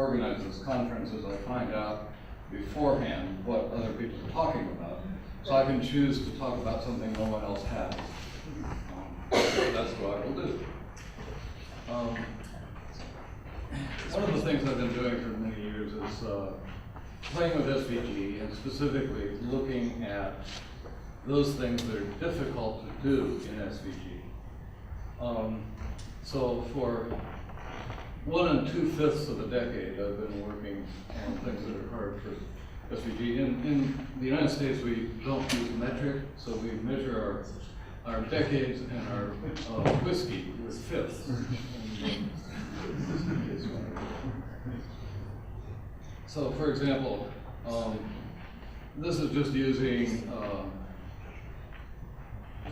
organizes conferences, I find out beforehand what other people are talking about, so I can choose to talk about something no one else has. So that's what I will do. One of the things I've been doing for many years is playing with SVG and specifically looking at those things that are difficult to do in SVG. So for 1 2/5 of a decade, I've been working on things that are hard for SVG. In the United States, we don't use metric, so we measure our decades and our whiskey with fifths. So, for example, this is just using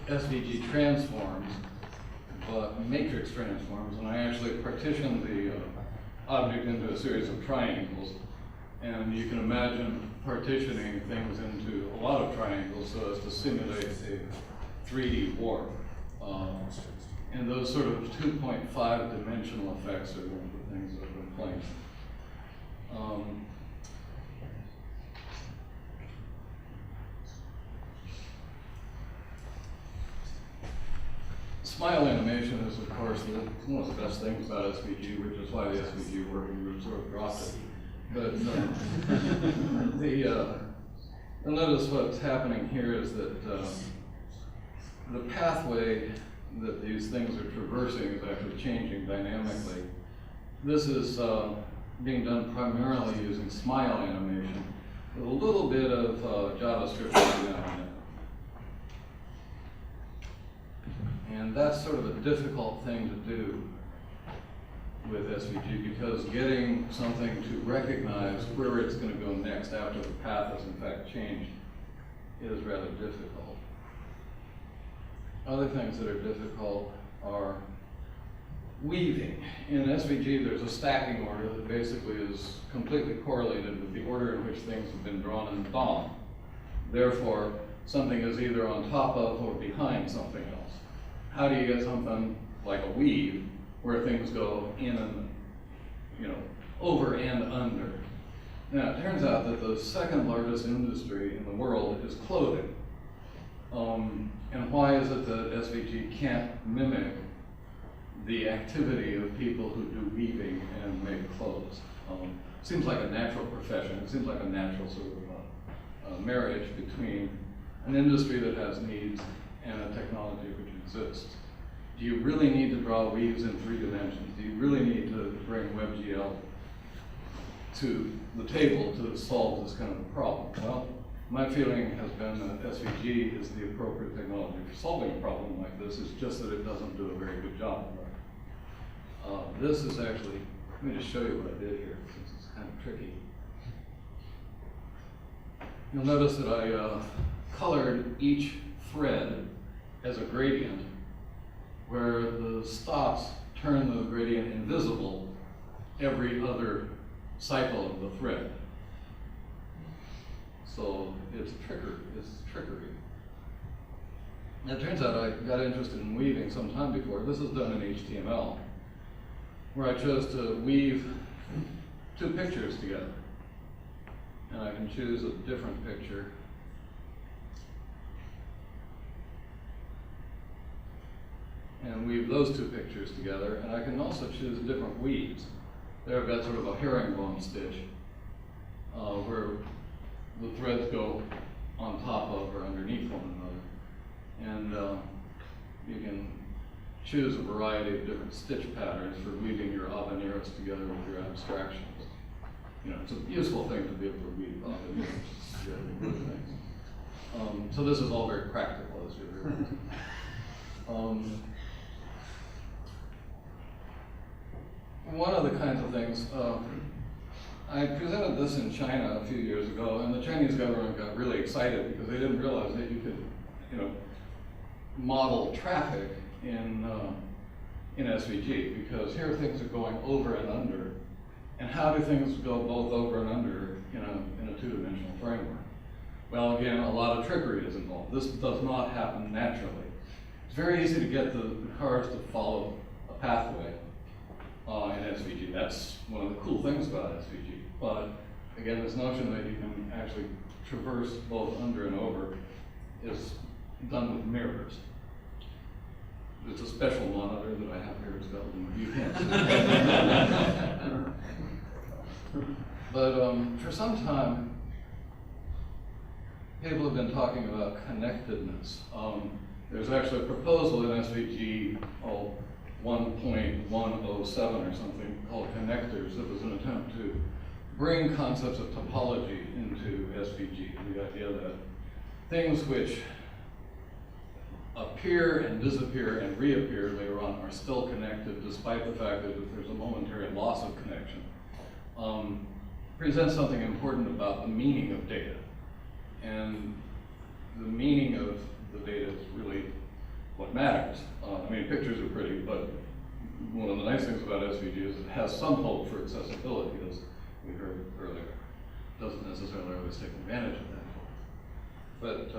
SVG transforms, but matrix transforms, and I actually partitioned the object into a series of triangles. And you can imagine partitioning things into a lot of triangles so as to simulate a 3D warp. And those sort of 2.5 dimensional effects are one of the things that I've been playing. Smile animation is, of course, one of the best things about SVG, which is why the SVG working group sort of dropped it. But you'll notice what's happening here is that the pathway that these things are traversing is actually changing dynamically. This is being done primarily using smile animation with a little bit of JavaScript now and then. And that's sort of a difficult thing to do with SVG because getting something to recognize where it's going to go next after the path has in fact changed is rather difficult. Other things that are difficult are weaving. In SVG, there's a stacking order that basically is completely correlated with the order in which things have been drawn in the DOM. Therefore, something is either on top of or behind something else. How do you get something like a weave where things go in and, over and under? Now, it turns out that the second largest industry in the world is clothing. And why is it that SVG can't mimic the activity of people who do weaving and make clothes? Seems like a natural profession. It seems like a natural sort of marriage between an industry that has needs and a technology which exists. Do you really need to draw weaves in 3 dimensions? Do you really need to bring WebGL to the table to solve this kind of a problem? Well, my feeling has been that SVG is the appropriate technology for solving a problem like this. It's just that it doesn't do a very good job of it. This is actually, let me just show you what I did here, since it's kind of tricky. You'll notice that I colored each thread as a gradient, where the stops turn the gradient invisible every other cycle of the thread. So it's trickery. It turns out I got interested in weaving some time before. This is done in HTML, where I chose to weave 2 pictures together. And I can choose a different picture. And weave those 2 pictures together, and I can also choose different weaves. There I've got sort of a herringbone stitch, where the threads go on top of or underneath one another. And you can choose a variety of different stitch patterns for weaving your habaneros together with your abstractions. It's a useful thing to be able to weave habaneros together with things. So this is all very practical, as you realize. One of the kinds of things, I presented this in China a few years ago, and the Chinese government got really excited because they didn't realize that you could, model traffic in SVG, because here things are going over and under. And how do things go both over and under in a 2-dimensional framework? Well, again, a lot of trickery is involved. This does not happen naturally. It's very easy to get the cars to follow a pathway. in SVG. That's one of the cool things about SVG. But again, this notion that you can actually traverse both under and over is done with mirrors. It's a special monitor that I have here. It's got you can't see. But for some time, people have been talking about connectedness. There's actually a proposal in SVG 1.107 or something called connectors that was an attempt to bring concepts of topology into SVG. The idea that things which appear and disappear and reappear later on are still connected despite the fact that if there's a momentary loss of connection, presents something important about the meaning of data. And the meaning of the data is really what matters. I mean, pictures are pretty, but one of the nice things about SVG is it has some hope for accessibility, as we heard earlier. It doesn't necessarily always take advantage of that hope. But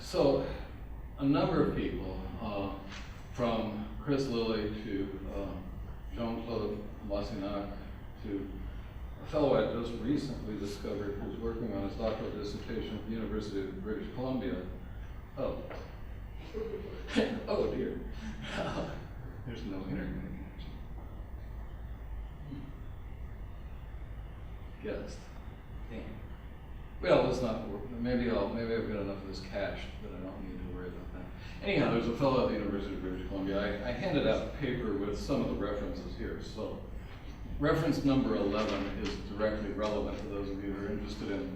so a number of people, from Chris Lilly to Jean-Claude Massinac to a fellow I just recently discovered who's working on his doctoral dissertation at the University of British Columbia. Oh, oh dear, there's no internet connection. Guessed. Damn. Well, let's not. Maybe I've got enough of this cached that I don't need to worry about that. Anyhow, there's a fellow at the University of British Columbia. I handed out a paper with some of the references here. So, reference number 11 is directly relevant to those of you who are interested in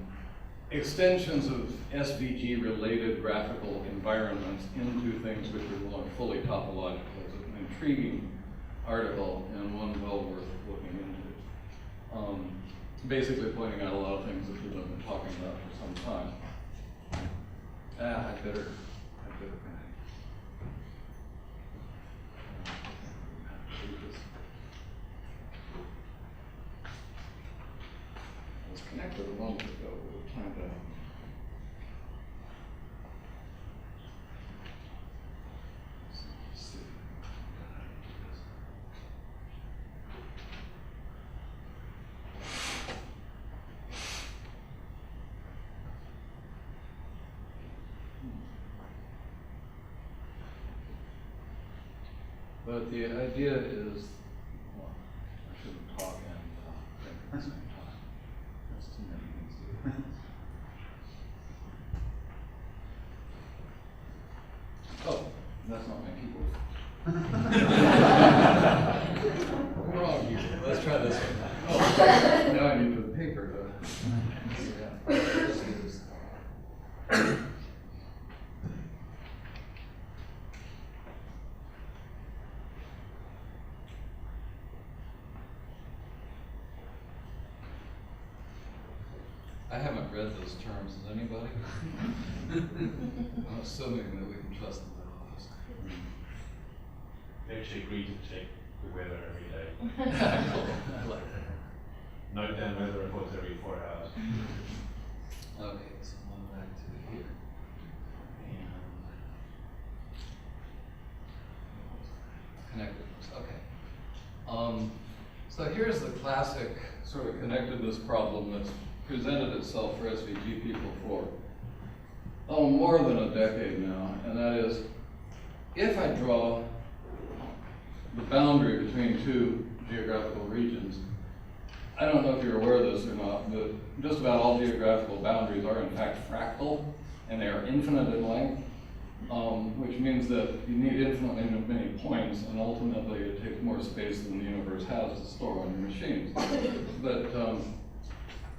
extensions of SVG-related graphical environments into things which are more fully topological. It's an intriguing article and one well worth looking into. Basically pointing out a lot of things that people have been talking about for some time. I better I was connected a moment ago. We'll find out. Let's see. But the idea is, well, I shouldn't talk and think at the same time. That's too many things to do. Oh, that's not my keyboard. We're all using it. Let's try this one. Oh, now I need the paper to. Yeah. I haven't read those terms. Has anybody? I'm assuming that we can trust them at office. They actually agree to check the weather every day. I like that. Note down weather reports every 4 hours. Okay, so I'm back to here. And connectedness, okay. So here's the classic sort of connectedness problem that's presented itself for SVG people for more than a decade now, and that is, if I draw the boundary between two geographical regions, I don't know if you're aware of this or not, but just about all geographical boundaries are in fact fractal, and they are infinite in length, which means that you need infinitely many points, and ultimately it takes more space than the universe has to store on your machines. But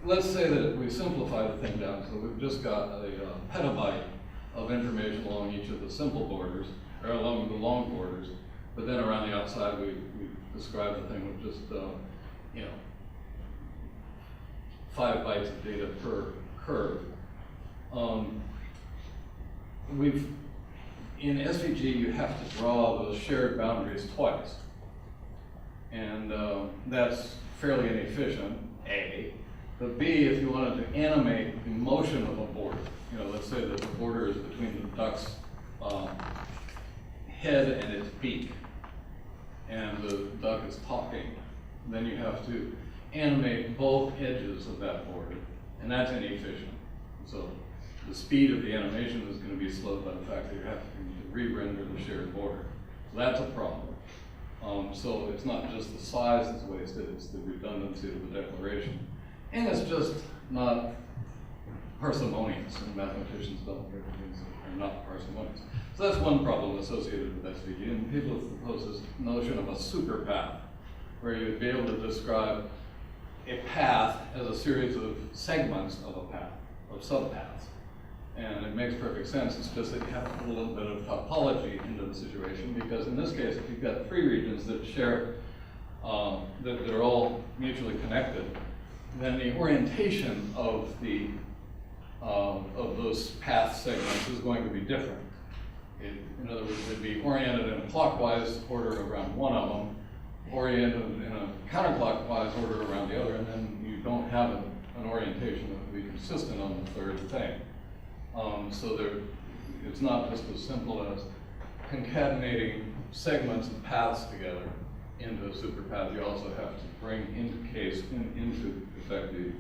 let's say that we simplify the thing down, so we've just got a petabyte of information along each of the simple borders, or along the long borders, but then around the outside we describe the thing with just, 5 bytes of data per curve. In SVG, you have to draw those shared boundaries twice. And that's fairly inefficient, A. But B, if you wanted to animate the motion of a border, let's say that the border is between the duck's head and its beak. and the duck is talking, then you have to animate both edges of that border, and that's inefficient. So the speed of the animation is going to be slowed by the fact that you're having to re-render the shared border. So that's a problem. So it's not just the size that's wasted, it's the redundancy of the declaration. And it's just not parsimonious, and mathematicians don't get things that are not parsimonious. So that's one problem associated with SVG, and people have proposed this notion of a super path, where you'd be able to describe a path as a series of segments of a path, of subpaths. And it makes perfect sense. It's just that you have to put a little bit of topology into the situation, because in this case, if you've got three regions that share, that are all mutually connected, then the orientation of those path segments is going to be different. In other words, they'd be oriented in a clockwise order around one of them, oriented in a counterclockwise order around the other, and then you don't have an orientation that would be consistent on the third thing. So it's not just as simple as concatenating segments and paths together into a superpath. You also have to bring into effect the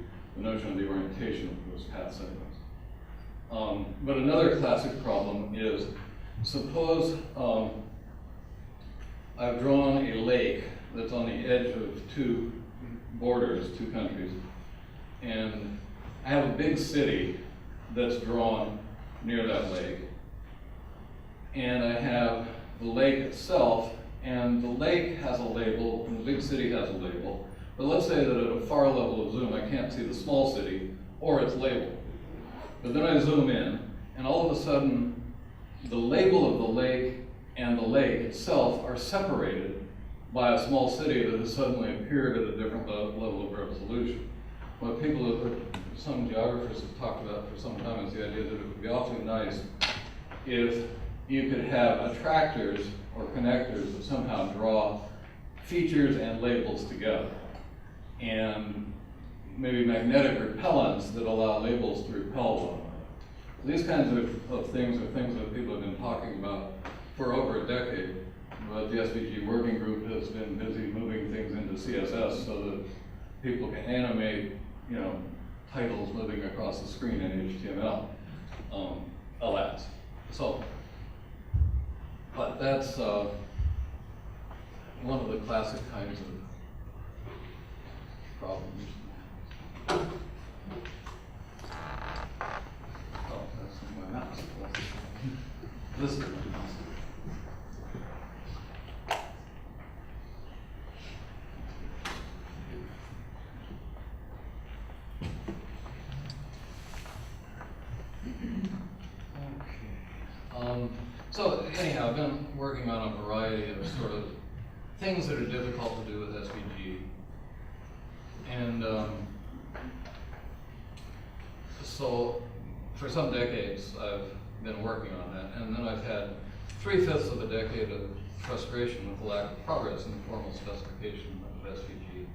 notion of the orientation of those path segments. But another classic problem is, suppose I've drawn a lake that's on the edge of two borders, two countries, and I have a big city that's drawn near that lake, and I have the lake itself, and the lake has a label, and the big city has a label, but let's say that at a far level of zoom I can't see the small city or its label. But then I zoom in, and all of a sudden the label of the lake and the lake itself are separated by a small city that has suddenly appeared at a different level of resolution. What some geographers have talked about for some time is the idea that it would be awfully nice if you could have attractors or connectors that somehow draw features and labels together, and maybe magnetic repellents that allow labels to repel one another. These kinds of things are things that people have been talking about for over a decade, but the SVG working group has been busy moving things into CSS so that people can animate, titles moving across the screen in HTML, alas. So, but that's one of the classic kinds of problems. Oh, that's my mouse. This is my mouse. So anyhow, I've been working on a variety of sort of things that are difficult to do with SVG. And so for some decades, I've been working on that. And then I've had 3/5 of a decade of frustration with the lack of progress in the formal specification of SVG.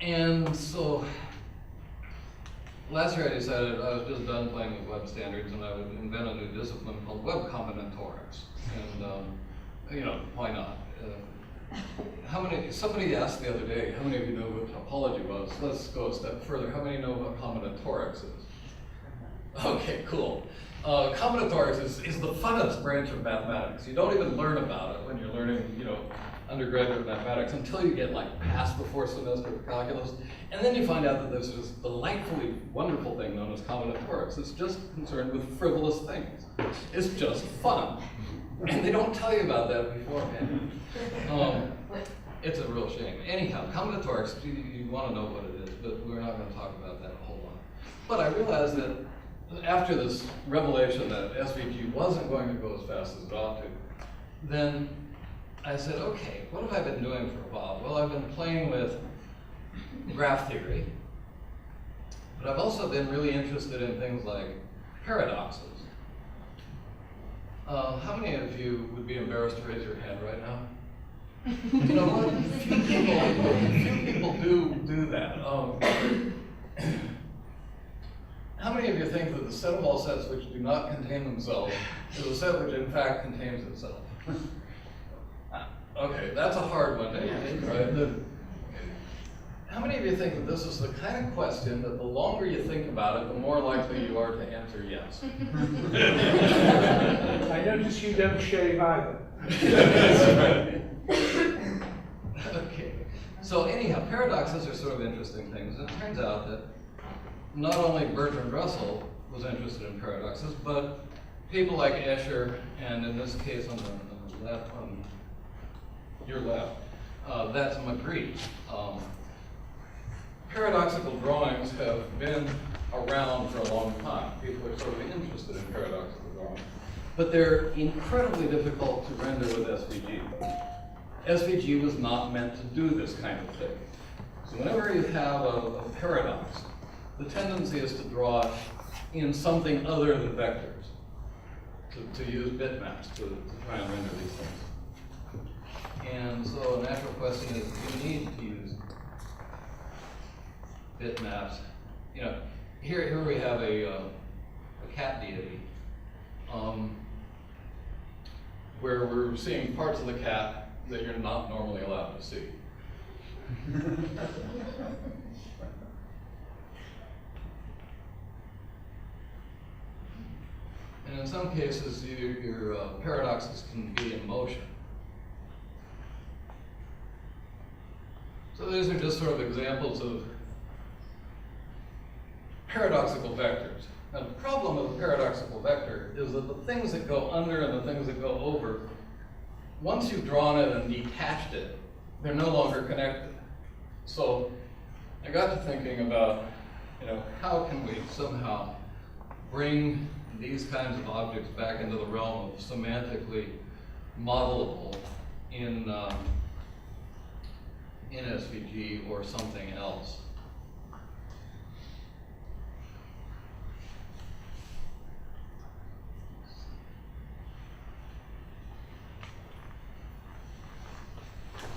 And so last year I decided I was just done playing with web standards, and I would invent a new discipline called web combinatorics. And why not? Somebody asked the other day, how many of you know what topology was? Let's go a step further. How many know what combinatorics is? Okay, cool. Combinatorics is the funnest branch of mathematics. You don't even learn about it when you're learning, undergraduate mathematics until you get past the 4th semester of calculus. And then you find out that there's this delightfully wonderful thing known as combinatorics. It's just concerned with frivolous things. It's just fun. And they don't tell you about that beforehand. It's a real shame. Anyhow, combinatorics, you want to know what it is, but we're not going to talk about that a whole lot. But I realized that after this revelation that SVG wasn't going to go as fast as it ought to, then I said, okay, what have I been doing for a while? Well, I've been playing with graph theory, but I've also been really interested in things like paradoxes. How many of you would be embarrassed to raise your hand right now? You know what? Few people do that. How many of you think that the set of all sets which do not contain themselves is a set which in fact contains itself? Okay, that's a hard one, right? How many of you think that this is the kind of question that the longer you think about it, the more likely you are to answer yes? I notice you don't shave either. That's right. Okay. So anyhow, paradoxes are sort of interesting things. And it turns out that not only Bertrand Russell was interested in paradoxes, but people like Escher, and in this case on the left, on your left, that's Magritte. Paradoxical drawings have been around for a long time. People are sort of interested in paradoxical drawings. But they're incredibly difficult to render with SVG. SVG was not meant to do this kind of thing. So whenever you have a paradox, the tendency is to draw in something other than vectors, to use bitmaps to try and render these things. And so a natural question is, do you need to use bitmaps? You know, here we have a cat deity, where we're seeing parts of the cat that you're not normally allowed to see. And in some cases, your paradoxes can be in motion. So these are just sort of examples of paradoxical vectors. Now, the problem with a paradoxical vector is that the things that go under and the things that go over, once you've drawn it and detached it, they're no longer connected. So I got to thinking about, how can we somehow bring these kinds of objects back into the realm of semantically modelable in SVG or something else.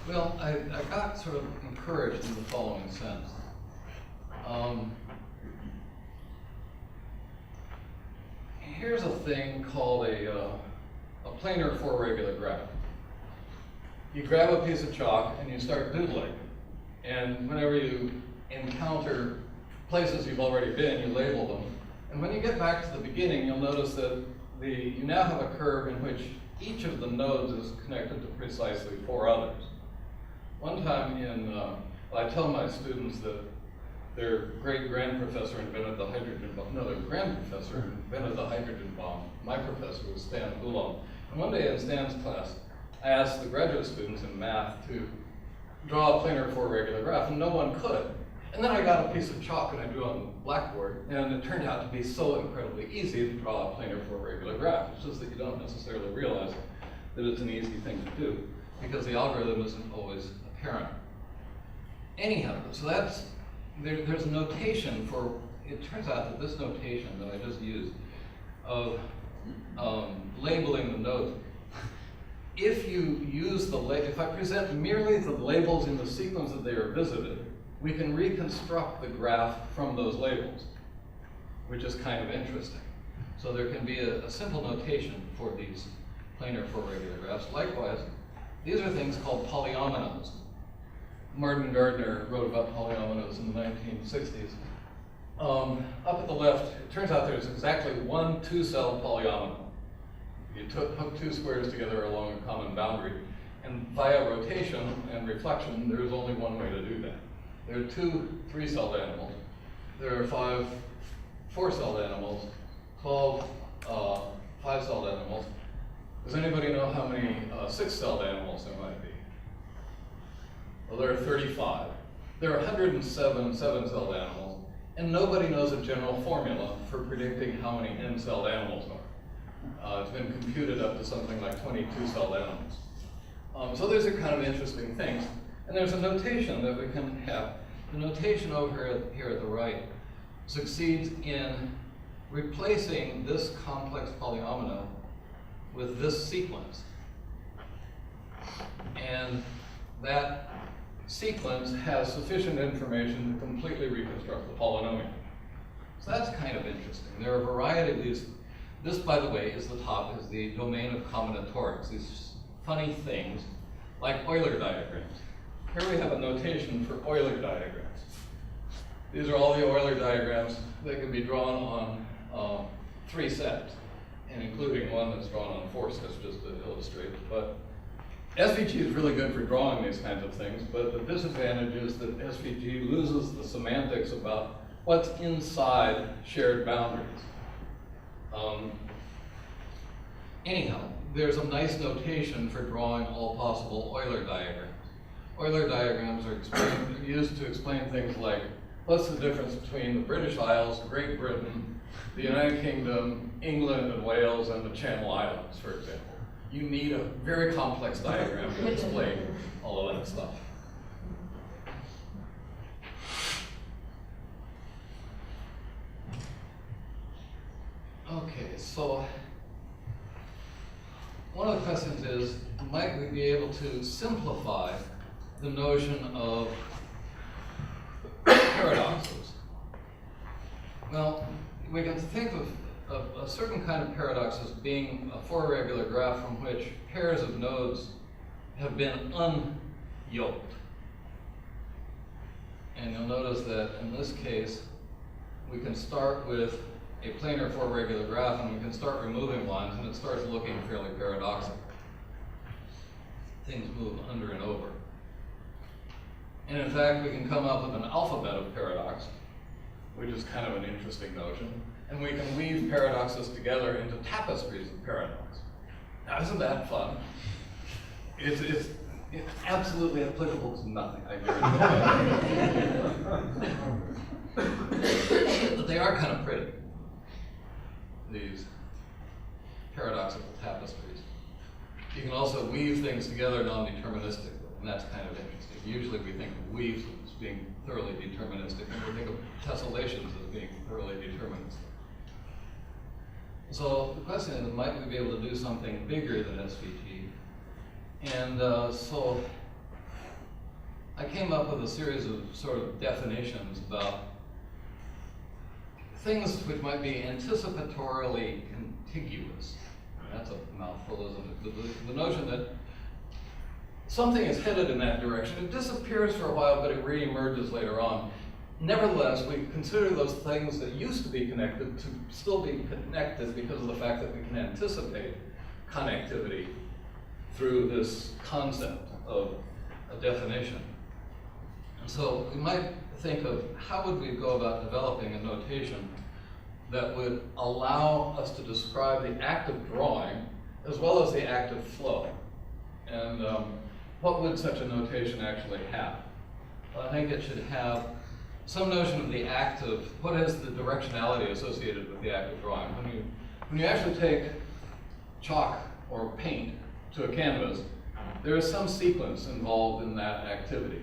Well, I got sort of encouraged in the following sense. Here's a thing called a planar four-regular graph. You grab a piece of chalk and you start doodling. And whenever you encounter places you've already been, you label them. And when you get back to the beginning, you'll notice that you now have a curve in which each of the nodes is connected to precisely four others. One time I tell my students that their great-grand professor invented the hydrogen bomb. No, their grand-professor invented the hydrogen bomb. My professor was Stan Coulomb. And one day in Stan's class, I asked the graduate students in math to draw a planar four-regular graph, and no one could. And then I got a piece of chalk and I drew on the blackboard, and it turned out to be so incredibly easy to draw a planar four-regular graph. It's just that you don't necessarily realize that it's an easy thing to do, because the algorithm isn't always apparent. Anyhow, so there's a notation for, it turns out that this notation that I just used of labeling the nodes, if you use if I present merely the labels in the sequence that they are visited, we can reconstruct the graph from those labels, which is kind of interesting. So there can be a simple notation for these planar four-regular graphs. Likewise, these are things called polyominoes. Martin Gardner wrote about polyominoes in the 1960s. Up at the left, it turns out there's exactly one two-celled polyomino. You hook two squares together along a common boundary, and via rotation and reflection, there is only one way to do that. There are two three-celled animals. There are 5 four-celled animals, 12 5-celled animals. Does anybody know how many 6-celled animals there might be? Well, there are 35. There are 107 7-celled animals, and nobody knows a general formula for predicting how many n-celled animals are. It's been computed up to something like 22-celled animals. So these are kind of interesting things. And there's a notation that we can have. The notation over here at the right succeeds in replacing this complex polyomino with this sequence. And that sequence has sufficient information to completely reconstruct the polynomial. So that's kind of interesting. There are a variety of these. This, by the way, is the domain of combinatorics, these funny things like Euler diagrams. Here we have a notation for Euler diagrams. These are all the Euler diagrams that can be drawn on 3 sets, and including one that's drawn on 4 sets just to illustrate. But SVG is really good for drawing these kinds of things, but the disadvantage is that SVG loses the semantics about what's inside shared boundaries. Anyhow, there's a nice notation for drawing all possible Euler diagrams. Euler diagrams are used to explain things like, what's the difference between the British Isles, Great Britain, the United Kingdom, England and Wales, and the Channel Islands, for example. You need a very complex diagram to explain all of that stuff. Okay, so one of the questions is, might we be able to simplify the notion of paradoxes? Well, we can think of a certain kind of paradox as being a 4-regular graph from which pairs of nodes have been unyoked. And you'll notice that in this case, we can start with a planar 4-regular graph and we can start removing lines and it starts looking fairly paradoxical. Things move under and over. And in fact, we can come up with an alphabet of paradox, which is kind of an interesting notion. And we can weave paradoxes together into tapestries of paradox. Now, isn't that fun? It's absolutely applicable to nothing, I guarantee. But they are kind of pretty, these paradoxical tapestries. You can also weave things together non-deterministically, and that's kind of interesting. Usually we think of weaves as being thoroughly deterministic, and we think of tessellations as being thoroughly deterministic. So the question is, might we be able to do something bigger than SVG? And so I came up with a series of sort of definitions about things which might be anticipatorily contiguous. That's a mouthful, isn't it? The notion that something is headed in that direction. It disappears for a while, but it re-emerges later on. Nevertheless, we consider those things that used to be connected to still be connected because of the fact that we can anticipate connectivity through this concept of a definition. And so we might think of how would we go about developing a notation that would allow us to describe the act of drawing as well as the act of flow. And what would such a notation actually have? Well, I think it should have some notion of the act of, what is the directionality associated with the act of drawing? When you actually take chalk or paint to a canvas, there is some sequence involved in that activity.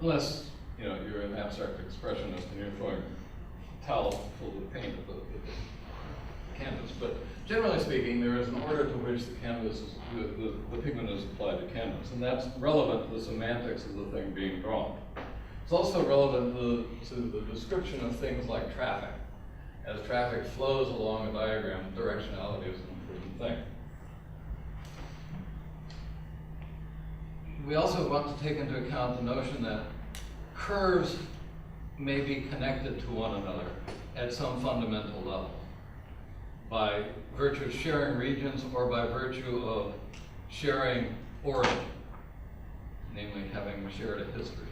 Unless you're an abstract expressionist and you're throwing towels full of paint at the canvas. But generally speaking, there is an order to which the canvas is, the pigment is applied to canvas, and that's relevant to the semantics of the thing being drawn. It's also relevant to the description of things like traffic. As traffic flows along a diagram, directionality is an important thing. We also want to take into account the notion that curves may be connected to one another at some fundamental level by virtue of sharing regions or by virtue of sharing origin, namely having shared a history.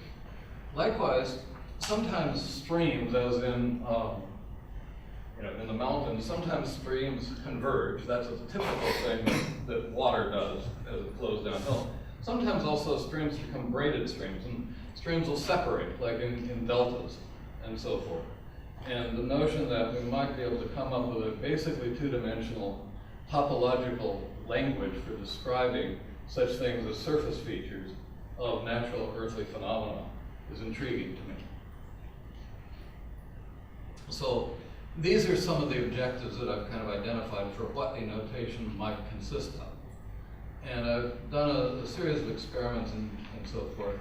Likewise, sometimes streams, as in the mountains, sometimes streams converge. That's a typical thing that water does as it flows downhill. Sometimes also streams become braided streams, and streams will separate, like in deltas and so forth. And the notion that we might be able to come up with a basically two-dimensional topological language for describing such things as surface features of natural earthly phenomena is intriguing to me. So these are some of the objectives that I've kind of identified for what a notation might consist of. And I've done a series of experiments and so forth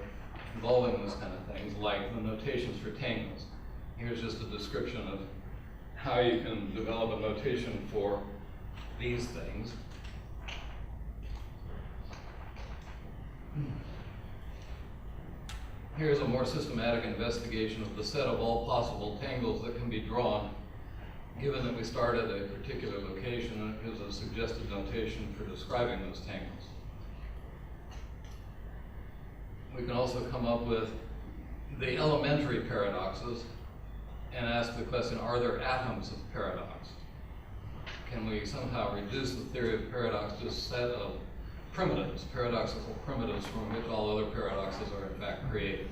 involving this kind of things, like the notations for tangles. Here's just a description of how you can develop a notation for these things. Here's a more systematic investigation of the set of all possible tangles that can be drawn, given that we start at a particular location, and it gives a suggested notation for describing those tangles. We can also come up with the elementary paradoxes and ask the question, are there atoms of paradox? Can we somehow reduce the theory of paradox to a set of primitives, paradoxical primitives from which all other paradoxes are in fact created?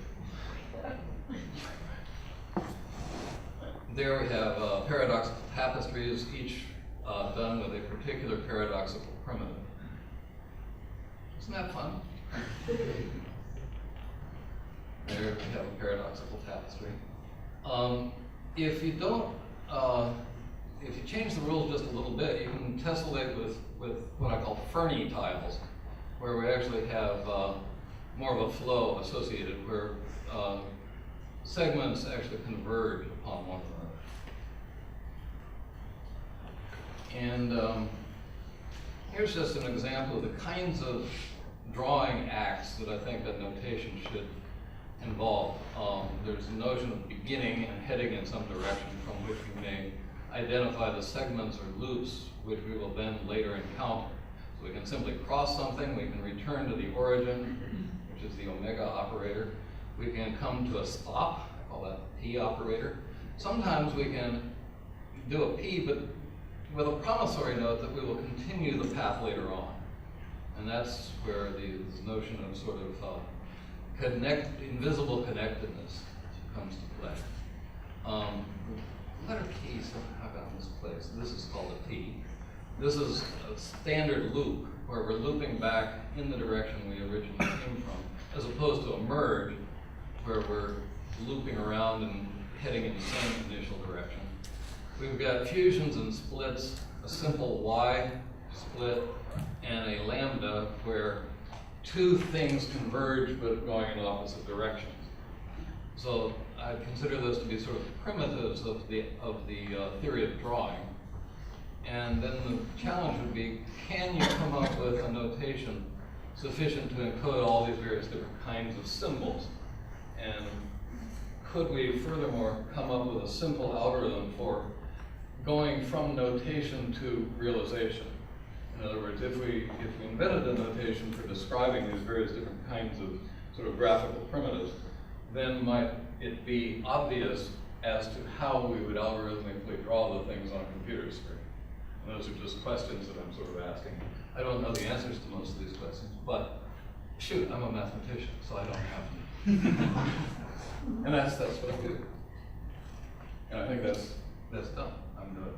There we have paradoxical tapestries, each done with a particular paradoxical primitive. Isn't that fun? There we have a paradoxical tapestry. If you don't, if you change the rules just a little bit, you can tessellate with what I call Fermi tiles, where we actually have more of a flow associated, where segments actually converge upon one another. And here's just an example of the kinds of drawing acts that I think that notation should involve. There's a notion of beginning and heading in some direction from which we may identify the segments or loops which we will then later encounter. So we can simply cross something, we can return to the origin, which is the omega operator. We can come to a stop, I call that the P operator. Sometimes we can do a P, but with a promissory note that we will continue the path later on. And that's where this notion of sort of invisible connectedness comes to play. Letter T somehow got misplaced. This is called a T. This is a standard loop where we're looping back in the direction we originally came from, as opposed to a merge where we're looping around and heading in the same initial direction. We've got fusions and splits, a simple Y split and a lambda where two things converge but going in opposite directions. So I consider those to be sort of primitives of the theory of drawing. And then the challenge would be, can you come up with a notation sufficient to encode all these various different kinds of symbols? And could we furthermore come up with a simple algorithm for going from notation to realization? In other words, if we invented a notation for describing these various different kinds of sort of graphical primitives, then might it be obvious as to how we would algorithmically draw the things on a computer screen? And those are just questions that I'm sort of asking. I don't know the answers to most of these questions, but shoot, I'm a mathematician, so I don't have them. And that's what I do. And I think that's done. I'm good.